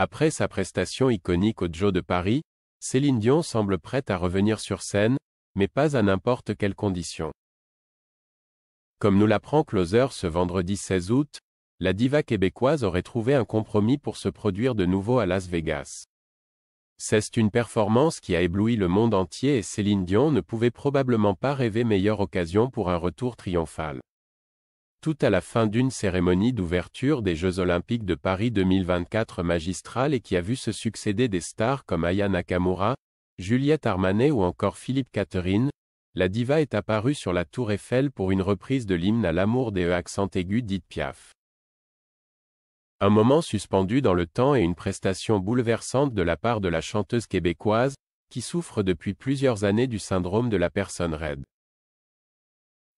Après sa prestation iconique au Joe de Paris, Céline Dion semble prête à revenir sur scène, mais pas à n'importe quelle condition. Comme nous l'apprend Closer ce vendredi 16 août, la diva québécoise aurait trouvé un compromis pour se produire de nouveau à Las Vegas. C'est une performance qui a ébloui le monde entier et Céline Dion ne pouvait probablement pas rêver meilleure occasion pour un retour triomphal. Tout à la fin d'une cérémonie d'ouverture des Jeux Olympiques de Paris 2024 magistrale et qui a vu se succéder des stars comme Aya Nakamura, Juliette Armanet ou encore Philippe Catherine, la diva est apparue sur la Tour Eiffel pour une reprise de l'hymne à l'amour des accents aigus d'Édith Piaf. Un moment suspendu dans le temps et une prestation bouleversante de la part de la chanteuse québécoise, qui souffre depuis plusieurs années du syndrome de la personne raide.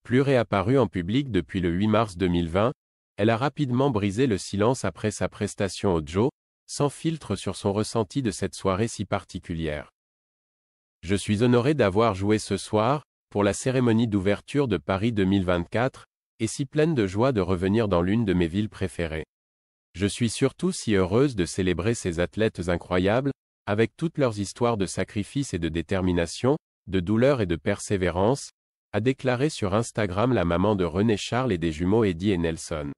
Plus réapparue en public depuis le 8 mars 2020, elle a rapidement brisé le silence après sa prestation au Joe, sans filtre sur son ressenti de cette soirée si particulière. Je suis honoré d'avoir joué ce soir, pour la cérémonie d'ouverture de Paris 2024, et si pleine de joie de revenir dans l'une de mes villes préférées. Je suis surtout si heureuse de célébrer ces athlètes incroyables, avec toutes leurs histoires de sacrifice et de détermination, de douleur et de persévérance, a déclaré sur Instagram la maman de René Charles et des jumeaux Eddie et Nelson.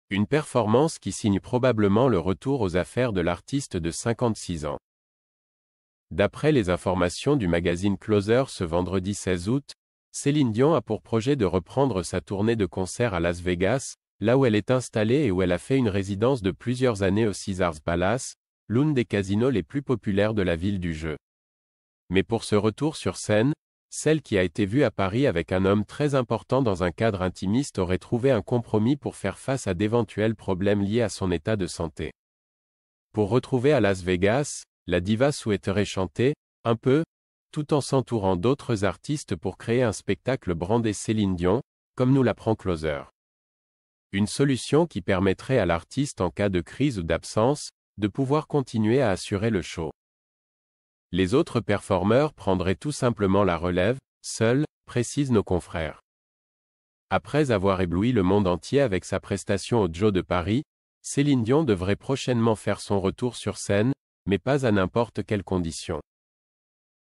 Une performance qui signe probablement le retour aux affaires de l'artiste de 56 ans. D'après les informations du magazine Closer ce vendredi 16 août, Céline Dion a pour projet de reprendre sa tournée de concerts à Las Vegas, là où elle est installée et où elle a fait une résidence de plusieurs années au Caesars Palace, l'une des casinos les plus populaires de la ville du jeu. Mais pour ce retour sur scène, celle qui a été vue à Paris avec un homme très important dans un cadre intimiste aurait trouvé un compromis pour faire face à d'éventuels problèmes liés à son état de santé. Pour retrouver à Las Vegas, la diva souhaiterait chanter, un peu, tout en s'entourant d'autres artistes pour créer un spectacle brandé Céline Dion, comme nous l'apprend Closer. Une solution qui permettrait à l'artiste en cas de crise ou d'absence, de pouvoir continuer à assurer le show. Les autres performeurs prendraient tout simplement la relève, seuls, précisent nos confrères. Après avoir ébloui le monde entier avec sa prestation au Joe de Paris, Céline Dion devrait prochainement faire son retour sur scène, mais pas à n'importe quelle condition.